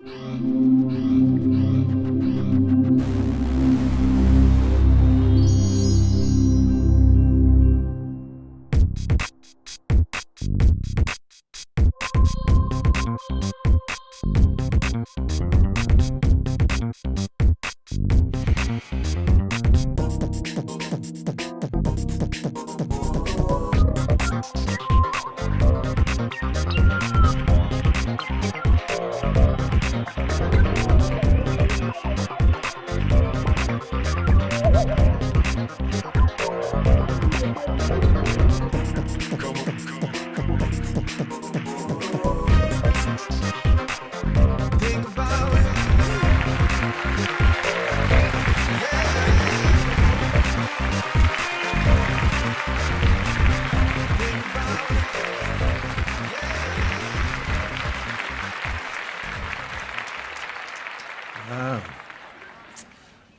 Wow.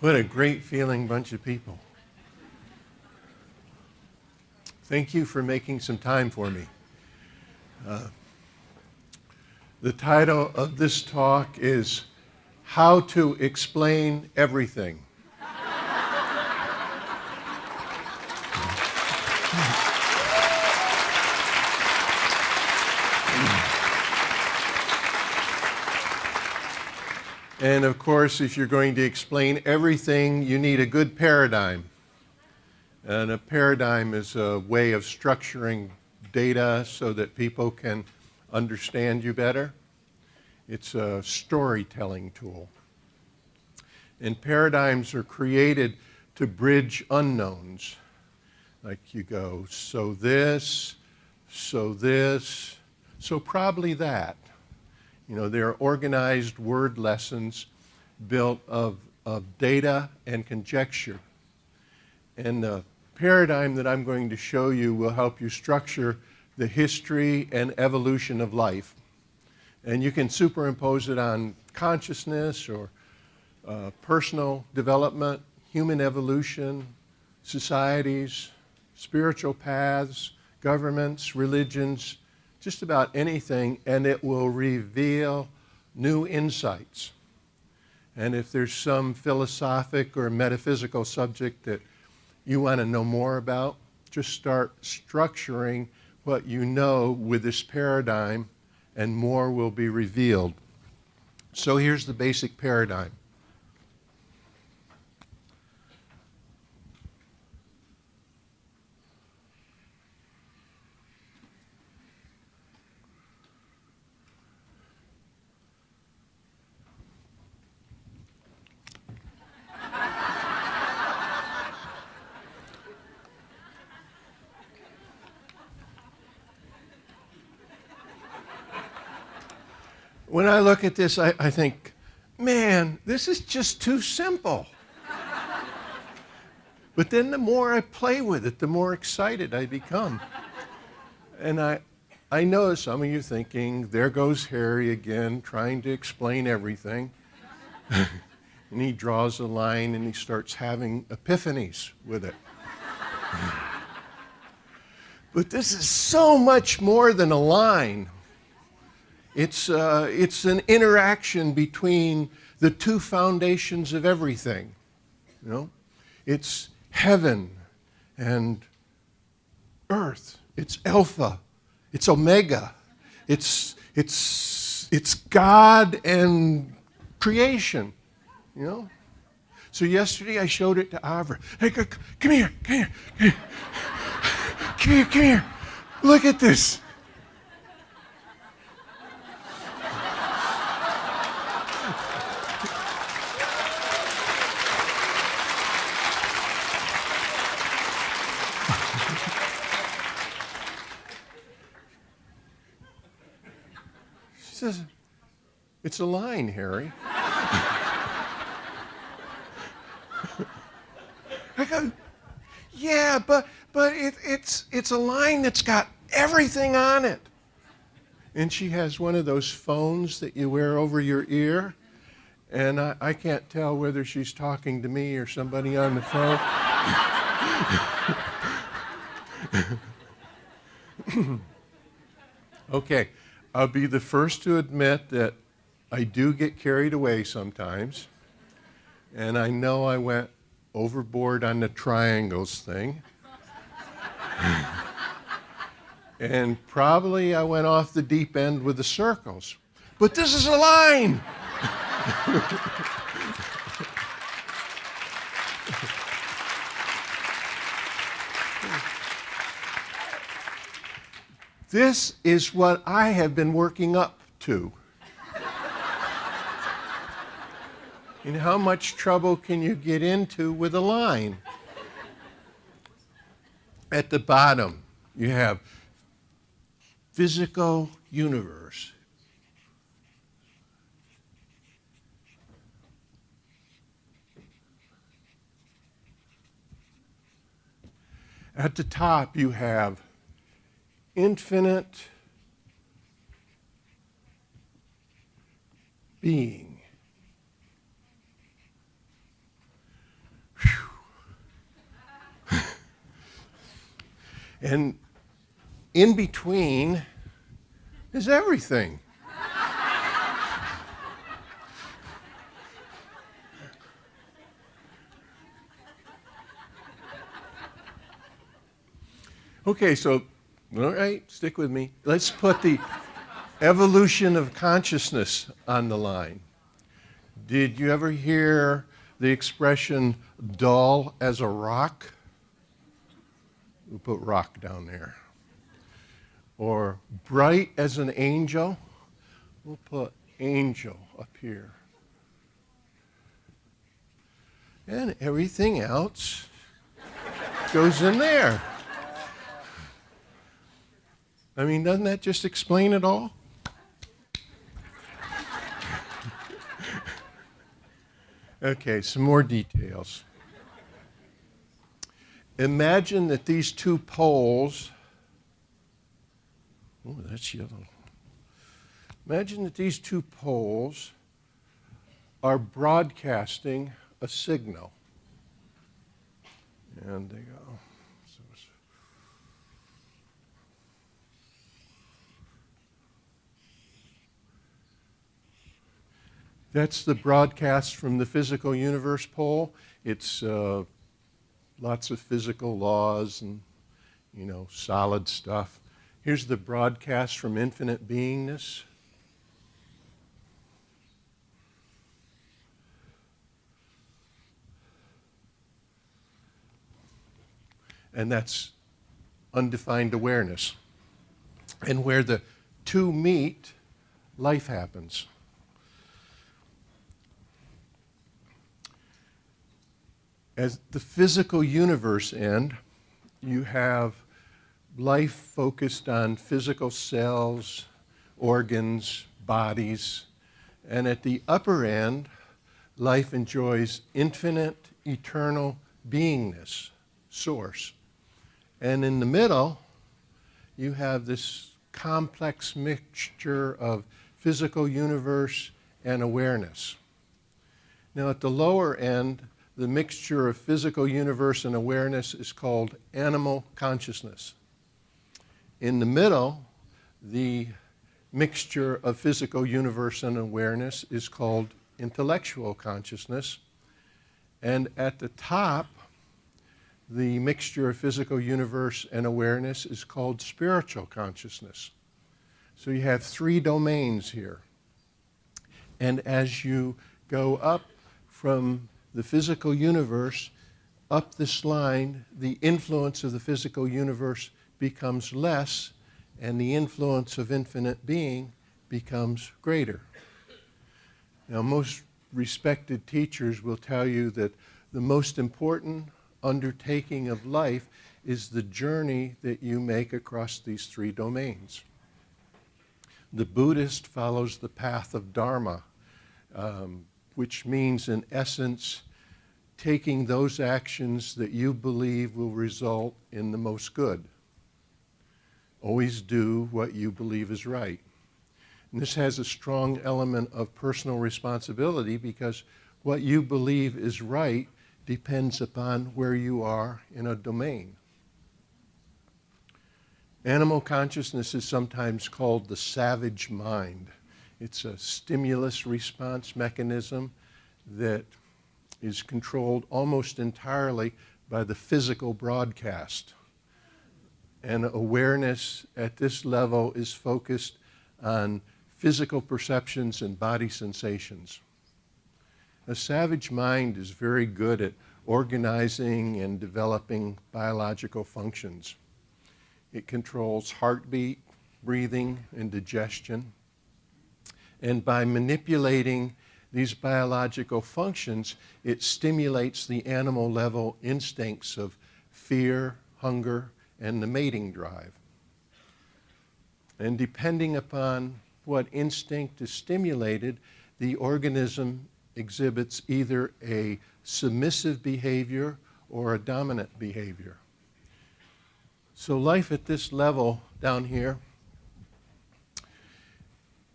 What a great feeling bunch of people. Thank you for making some time for me. The title of this talk is How to Explain Everything. And of course, if you're going to explain everything, you need a good paradigm. And a paradigm is a way of structuring data so that people can understand you better. It's a storytelling tool. And paradigms are created to bridge unknowns. Like you go, so this, so probably that. You know, they're organized word lessons built of data and conjecture. And the paradigm that I'm going to show you will help you structure the history and evolution of life. And you can superimpose it on consciousness or personal development, human evolution, societies, spiritual paths, governments, religions, just about anything, and it will reveal new insights. And if there's some philosophic or metaphysical subject that you want to know more about, just start structuring what you know with this paradigm, and more will be revealed. So here's the basic paradigm. When I look at this, I think, man, this is just too simple. But then the more I play with it, the more excited I become. And I know some of you thinking, there goes Harry again, trying to explain everything. And he draws a line and he starts having epiphanies with it. But this is so much more than a line. It's an interaction between the two foundations of everything. You know, it's heaven and earth. It's alpha. It's omega. It's God and creation. You know. So yesterday I showed it to Avra. Hey, come here, come here, come here, come here, come here. Look at this. She says, it's a line, Harry. I go, yeah, but it's a line that's got everything on it. And she has one of those phones that you wear over your ear, and I can't tell whether she's talking to me or somebody on the phone. Okay, I'll be the first to admit that I do get carried away sometimes, and I know I went overboard on the triangles thing. And probably I went off the deep end with the circles. But this is a line! This is what I have been working up to. And how much trouble can you get into with a line? At the bottom, you have physical universe. At the top, you have infinite being. And in between is everything. Okay, so, all right, stick with me. Let's put the evolution of consciousness on the line. Did you ever hear the expression dull as a rock? We'll put rock down there. Or bright as an angel? We'll put angel up here. And everything else goes in there. I mean, doesn't that just explain it all? Okay, some more details. Imagine that these two poles, oh, that's yellow. Imagine that these two poles are broadcasting a signal. And they go. That's the broadcast from the physical universe pole. It's lots of physical laws and, solid stuff. Here's the broadcast from infinite beingness. And that's undefined awareness. And where the two meet, life happens. As the physical universe end, you have life focused on physical cells, organs, bodies. And at the upper end, life enjoys infinite, eternal beingness, source. And in the middle, you have this complex mixture of physical universe and awareness. Now, at the lower end, the mixture of physical universe and awareness is called animal consciousness. In the middle, the mixture of physical universe and awareness is called intellectual consciousness. And at the top, the mixture of physical universe and awareness is called spiritual consciousness. So you have three domains here. And as you go up from the physical universe, up this line, the influence of the physical universe becomes less, and the influence of infinite being becomes greater. Now, most respected teachers will tell you that the most important undertaking of life is the journey that you make across these three domains. The Buddhist follows the path of Dharma, which means, in essence, taking those actions that you believe will result in the most good. Always do what you believe is right. And this has a strong element of personal responsibility because what you believe is right depends upon where you are in a domain. Animal consciousness is sometimes called the savage mind. It's a stimulus response mechanism that is controlled almost entirely by the physical broadcast. And awareness at this level is focused on physical perceptions and body sensations. A savage mind is very good at organizing and developing biological functions. It controls heartbeat, breathing, and digestion. And by manipulating these biological functions, it stimulates the animal level instincts of fear, hunger, and the mating drive. And depending upon what instinct is stimulated, the organism exhibits either a submissive behavior or a dominant behavior. So life at this level down here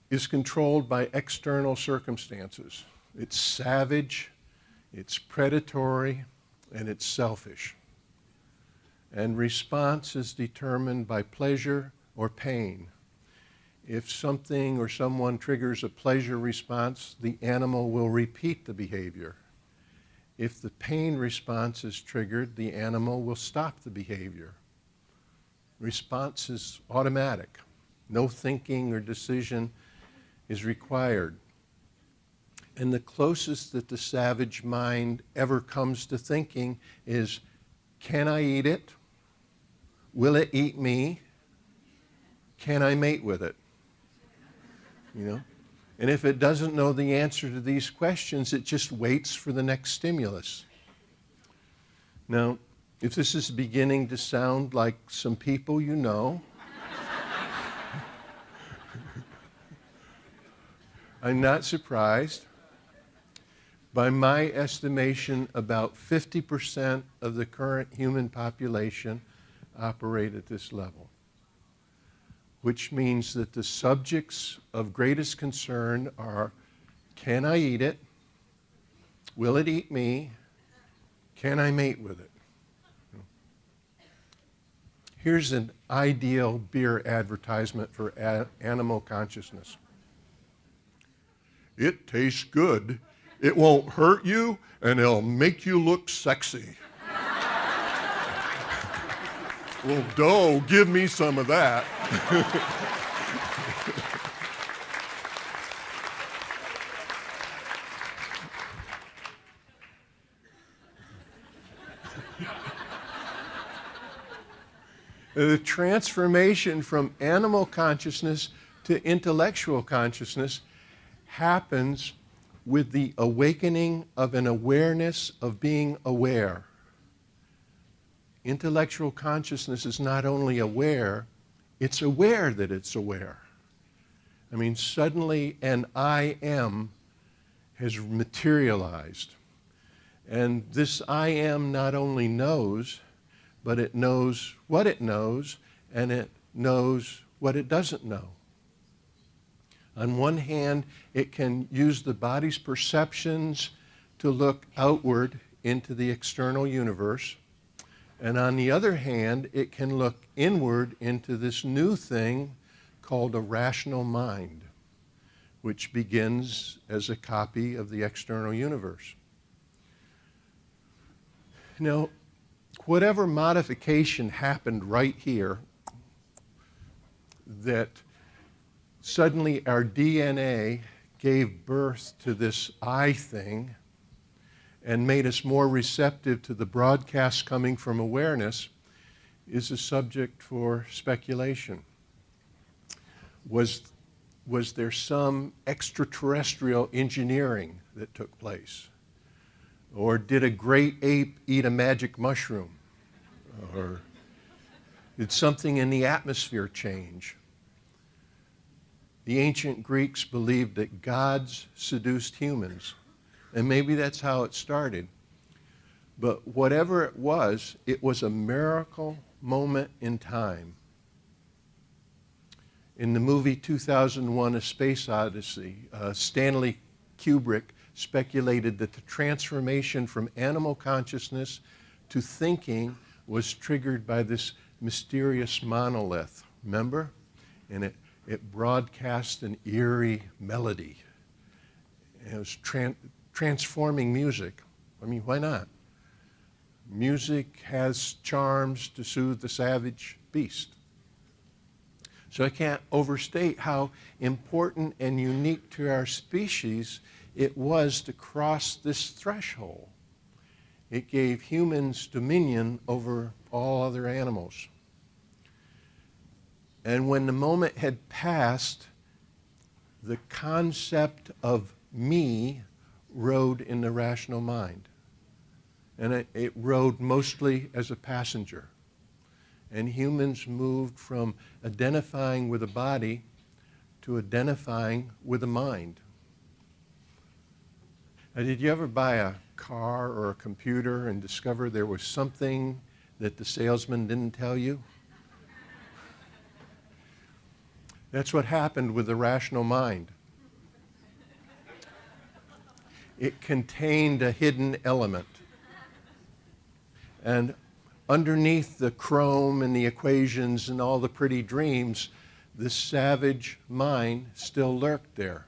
is controlled by external circumstances. It's savage, it's predatory, and it's selfish. And response is determined by pleasure or pain. If something or someone triggers a pleasure response, the animal will repeat the behavior. If the pain response is triggered, the animal will stop the behavior. Response is automatic. No thinking or decision is required. And the closest that the savage mind ever comes to thinking is, can I eat it? Will it eat me? Can I mate with it? You know? And if it doesn't know the answer to these questions, it just waits for the next stimulus. Now, if this is beginning to sound like some people you know, I'm not surprised. By my estimation, about 50% of the current human population operate at this level, which means that the subjects of greatest concern are, can I eat it? Will it eat me? Can I mate with it? Here's an ideal beer advertisement for animal consciousness. It tastes good, it won't hurt you, and it'll make you look sexy. Well, dough, give me some of that. The transformation from animal consciousness to intellectual consciousness happens with the awakening of an awareness of being aware. Intellectual consciousness is not only aware, it's aware that it's aware. I mean, suddenly an I am has materialized. And this I am not only knows, but it knows what it knows, and it knows what it doesn't know. On one hand, it can use the body's perceptions to look outward into the external universe. And on the other hand, it can look inward into this new thing called a rational mind, which begins as a copy of the external universe. Now, whatever modification happened right here, that suddenly our DNA gave birth to this I thing and made us more receptive to the broadcasts coming from awareness, is a subject for speculation. Was there some extraterrestrial engineering that took place? Or did a great ape eat a magic mushroom? Or did something in the atmosphere change? The ancient Greeks believed that gods seduced humans, and maybe that's how it started. But whatever it was a miracle moment in time. In the movie 2001: A Space Odyssey, Stanley Kubrick speculated that the transformation from animal consciousness to thinking was triggered by this mysterious monolith, remember? And It broadcast an eerie melody. It was transforming music. I mean, why not? Music has charms to soothe the savage beast. So I can't overstate how important and unique to our species it was to cross this threshold. It gave humans dominion over all other animals. And when the moment had passed, the concept of me rode in the rational mind. And it rode mostly as a passenger. And humans moved from identifying with a body to identifying with a mind. Now, did you ever buy a car or a computer and discover there was something that the salesman didn't tell you? That's what happened with the rational mind. It contained a hidden element. And underneath the chrome and the equations and all the pretty dreams, the savage mind still lurked there.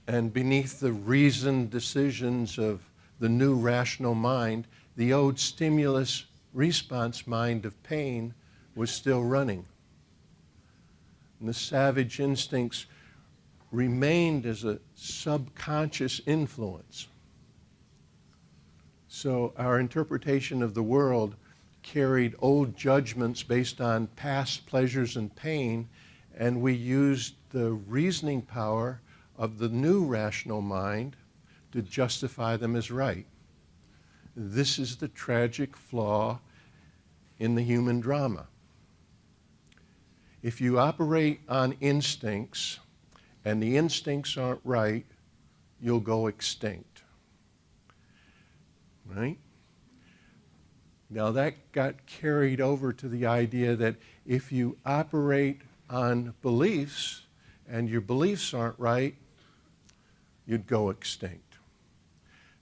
And beneath the reasoned decisions of the new rational mind, the old stimulus response mind of pain was still running. And the savage instincts remained as a subconscious influence. So our interpretation of the world carried old judgments based on past pleasures and pain, and we used the reasoning power of the new rational mind to justify them as right. This is the tragic flaw in the human drama. If you operate on instincts and the instincts aren't right, you'll go extinct. Right? Now that got carried over to the idea that if you operate on beliefs and your beliefs aren't right, you'd go extinct.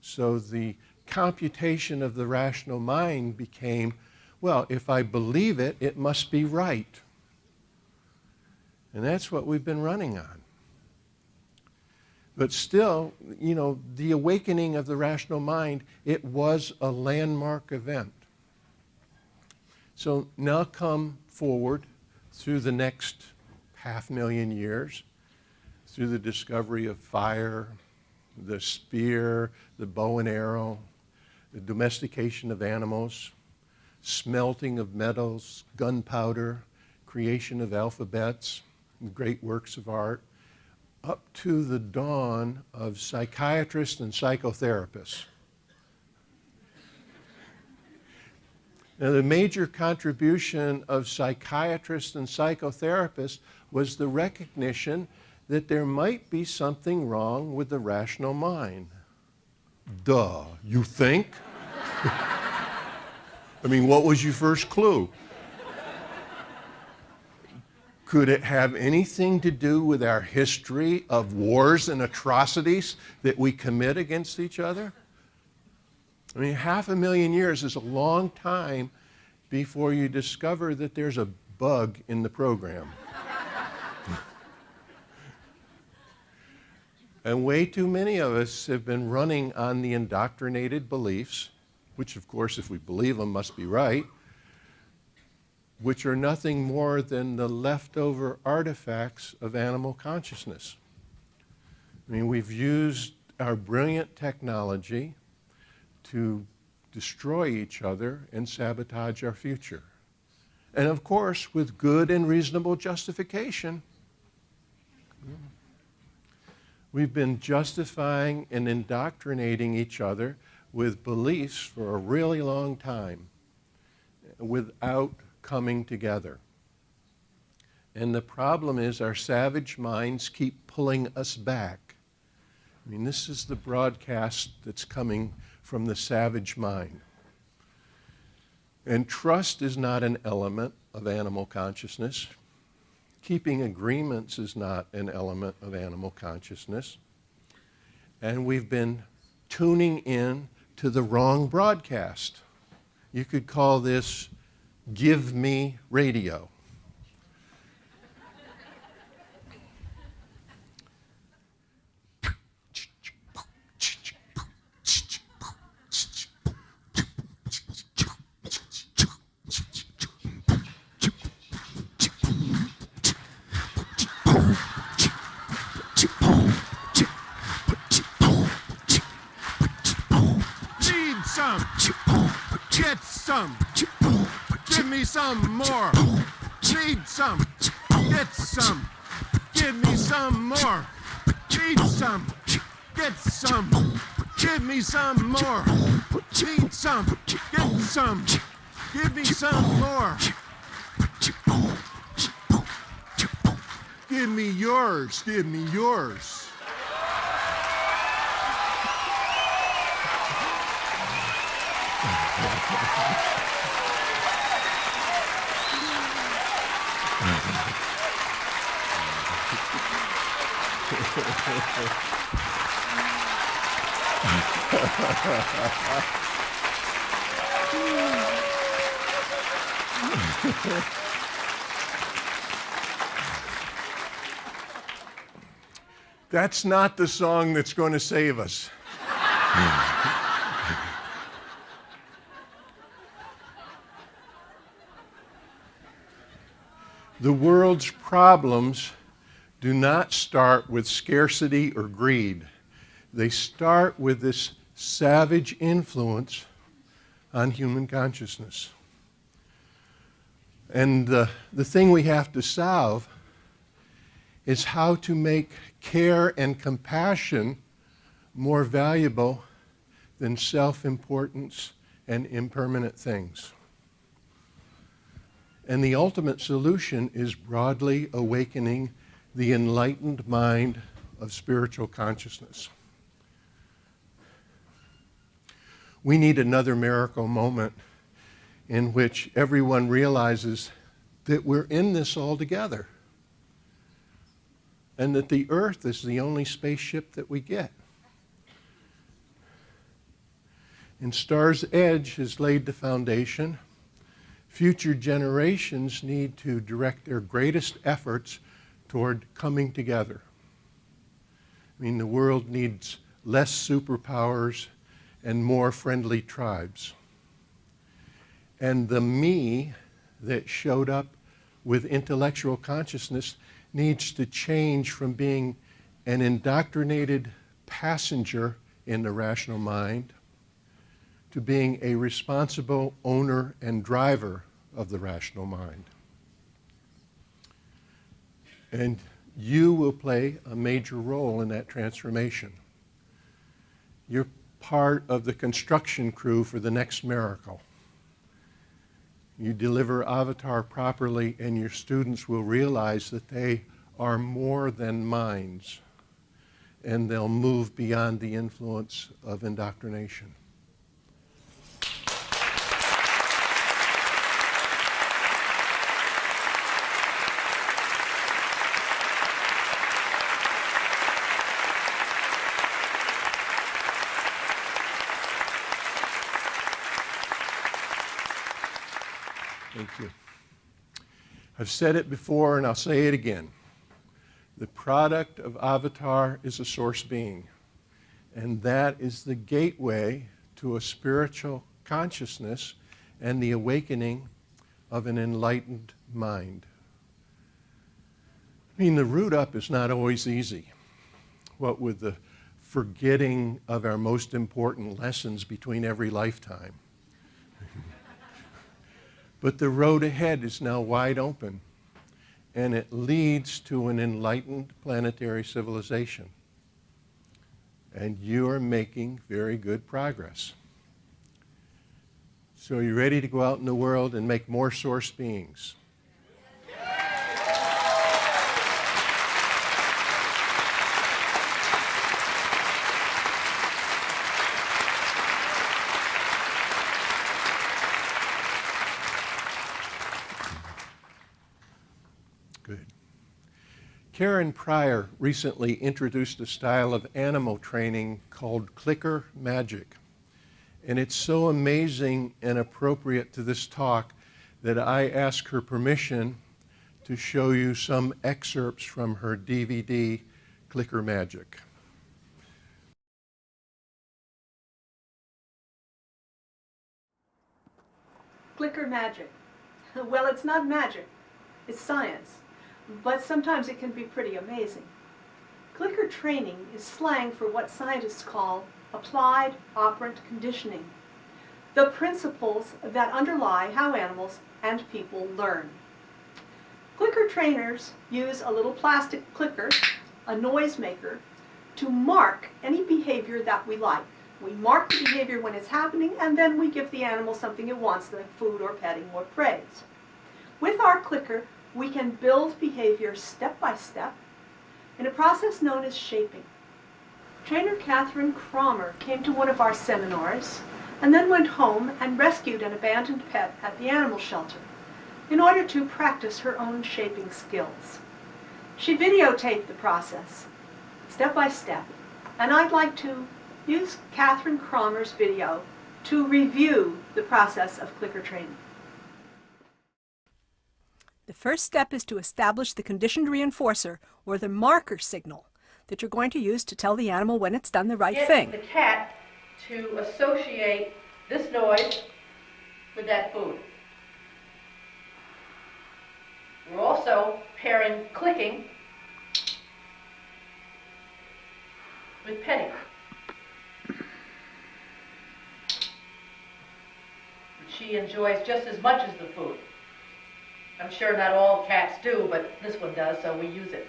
So the computation of the rational mind became, well, if I believe it, it must be right. And that's what we've been running on. But still, the awakening of the rational mind, it was a landmark event. So now come forward through the next 500,000 years, through the discovery of fire, the spear, the bow and arrow, the domestication of animals, smelting of metals, gunpowder, creation of alphabets, great works of art, up to the dawn of psychiatrists and psychotherapists. Now, the major contribution of psychiatrists and psychotherapists was the recognition that there might be something wrong with the rational mind. Duh, you think? I mean, what was your first clue? Could it have anything to do with our history of wars and atrocities that we commit against each other? I mean, 500,000 years is a long time before you discover that there's a bug in the program. And way too many of us have been running on the indoctrinated beliefs, which of course, if we believe them, must be right, which are nothing more than the leftover artifacts of animal consciousness. I mean, we've used our brilliant technology to destroy each other and sabotage our future. And of course, with good and reasonable justification. We've been justifying and indoctrinating each other with beliefs for a really long time without coming together. And the problem is our savage minds keep pulling us back. I mean, this is the broadcast that's coming from the savage mind. And trust is not an element of animal consciousness. Keeping agreements is not an element of animal consciousness. And we've been tuning in to the wrong broadcast. You could call this give me radio. Need some. Get some. Give me some more. Need some. Get some. Give me some more. Need some. Get some. Give me some more. Need some. Get some. Give me some more. Give me yours. Give me yours. That's not the song that's going to save us. The world's problems do not start with scarcity or greed. They start with this savage influence on human consciousness. And the thing we have to solve is how to make care and compassion more valuable than self-importance and impermanent things. And the ultimate solution is broadly awakening the enlightened mind of spiritual consciousness. We need another miracle moment in which everyone realizes that we're in this all together, and that the earth is the only spaceship that we get. And Star's Edge has laid the foundation. Future generations need to direct their greatest efforts toward coming together. I mean, the world needs less superpowers and more friendly tribes. And the me that showed up with intellectual consciousness needs to change from being an indoctrinated passenger in the rational mind to being a responsible owner and driver of the rational mind. And you will play a major role in that transformation. You're part of the construction crew for the next miracle. You deliver Avatar properly, and your students will realize that they are more than minds, and they'll move beyond the influence of indoctrination. Thank you. I've said it before and I'll say it again. The product of Avatar is a source being, and that is the gateway to a spiritual consciousness and the awakening of an enlightened mind. I mean, the root up is not always easy. What with the forgetting of our most important lessons between every lifetime. But the road ahead is now wide open, and it leads to an enlightened planetary civilization. And you are making very good progress. So are you ready to go out in the world and make more source beings? Good. Karen Pryor recently introduced a style of animal training called clicker magic. And it's so amazing and appropriate to this talk that I ask her permission to show you some excerpts from her DVD, Clicker Magic. Clicker magic. Well, it's not magic, it's science. But sometimes it can be pretty amazing. Clicker training is slang for what scientists call applied operant conditioning, the principles that underlie how animals and people learn. Clicker trainers use a little plastic clicker, a noisemaker, to mark any behavior that we like. We mark the behavior when it's happening, and then we give the animal something it wants, like food or petting or praise. With our clicker, we can build behavior step by step in a process known as shaping. Trainer Catherine Cromer came to one of our seminars and then went home and rescued an abandoned pet at the animal shelter in order to practice her own shaping skills. She videotaped the process, step by step, and I'd like to use Catherine Cromer's video to review the process of clicker training. The first step is to establish the conditioned reinforcer, or the marker signal, that you're going to use to tell the animal when it's done the right thing. Get the cat to associate this noise with that food. We're also pairing clicking with petting, which she enjoys just as much as the food. I'm sure not all cats do, but this one does, so we use it.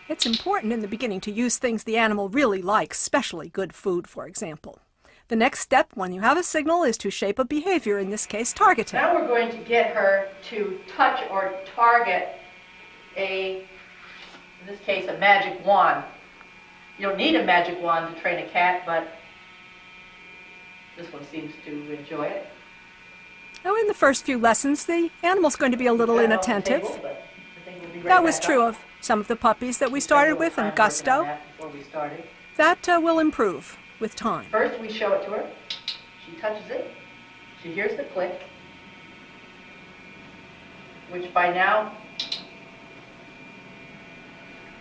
It's important in the beginning to use things the animal really likes, especially good food, for example. The next step, when you have a signal, is to shape a behavior, in this case, targeting. Now we're going to get her to touch or target in this case, a magic wand. You don't need a magic wand to train a cat, but this one seems to enjoy it. Now, in the first few lessons, the animal's going to be a little inattentive. That was true of some of the puppies that we started with, and Gusto. That will improve with time. First, we show it to her. She touches it. She hears the click, which by now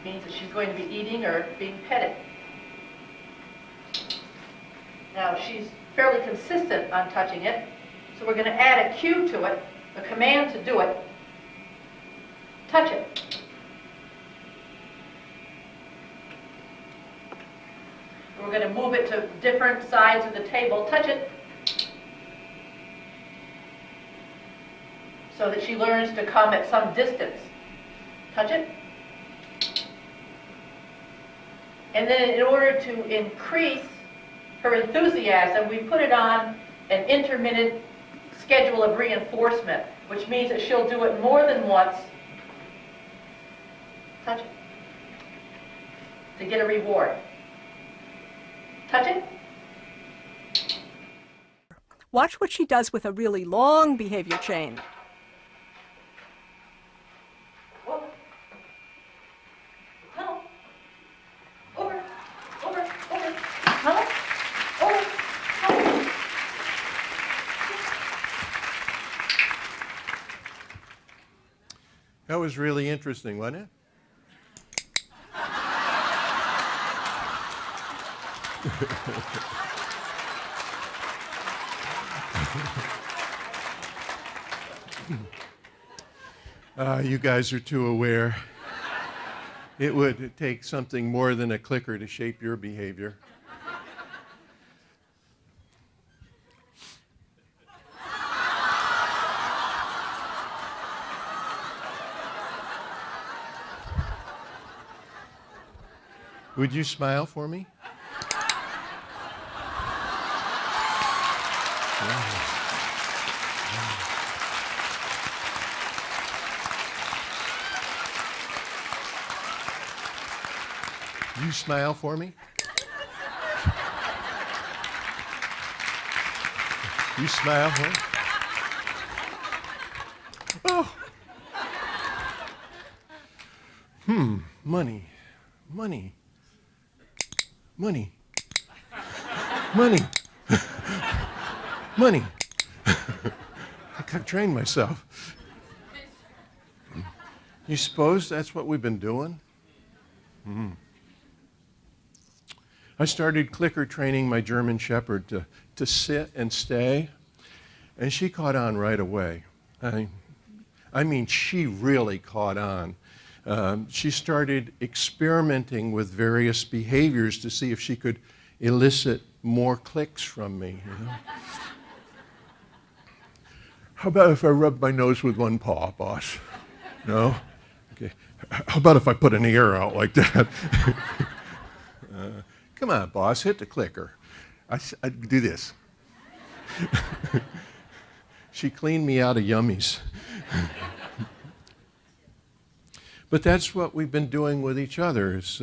means that she's going to be eating or being petted. Now, she's fairly consistent on touching it, so we're going to add a cue to it, a command to do it. Touch it. We're going to move it to different sides of the table. Touch it. So that she learns to come at some distance. Touch it. And then in order to increase her enthusiasm, we put it on an intermittent schedule of reinforcement, which means that she'll do it more than once. Touch it. To get a reward. Touch it. Watch what she does with a really long behavior chain. Over. Tunnel. Over. Over. Over. Tunnel. Over. Tunnel. That was really interesting, wasn't it? You guys are too aware. It would take something more than a clicker to shape your behavior. Would you smile for me? You smile for me? You smile for me? Oh. Money. Money. Money. Money. Money. I could train myself. You suppose that's what we've been doing? I started clicker training my German Shepherd to sit and stay, and she caught on right away. I I mean, she really caught on. She started experimenting with various behaviors to see if she could elicit more clicks from me. You know? How about if I rub my nose with one paw, boss? No? Okay. How about if I put an ear out like that? Come on, boss, hit the clicker. I do this. She cleaned me out of yummies. But that's what we've been doing with each other, is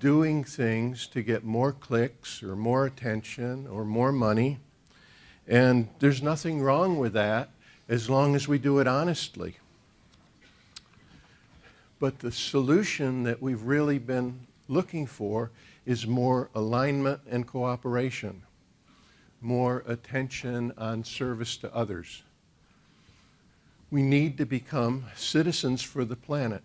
doing things to get more clicks or more attention or more money. And there's nothing wrong with that as long as we do it honestly. But the solution that we've really been looking for is more alignment and cooperation, more attention on service to others. We need to become citizens for the planet.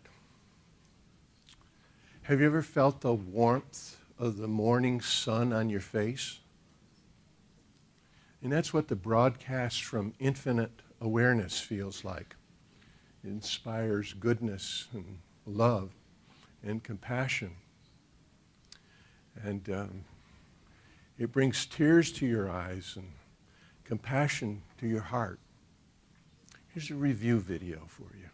Have you ever felt the warmth of the morning sun on your face? And that's what the broadcast from infinite awareness feels like. It inspires goodness and love and compassion. And it brings tears to your eyes and compassion to your heart. Here's a review video for you.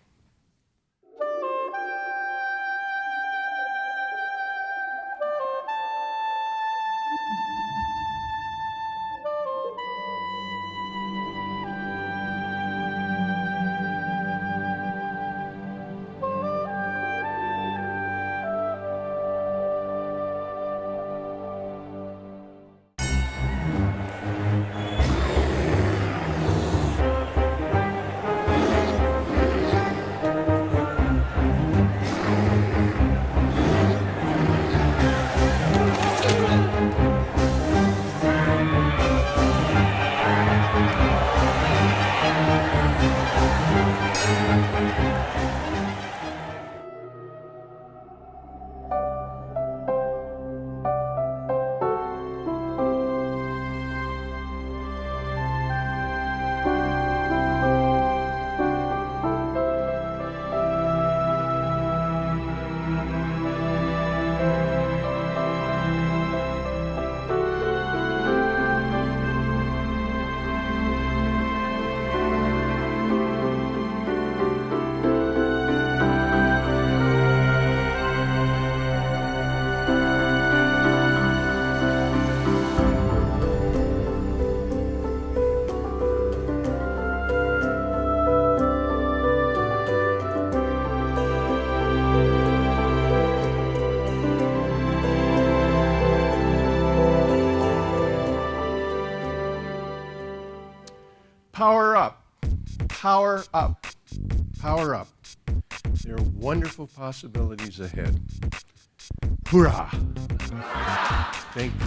Power up, power up, power up. There are wonderful possibilities ahead. Hoorah! Thank you.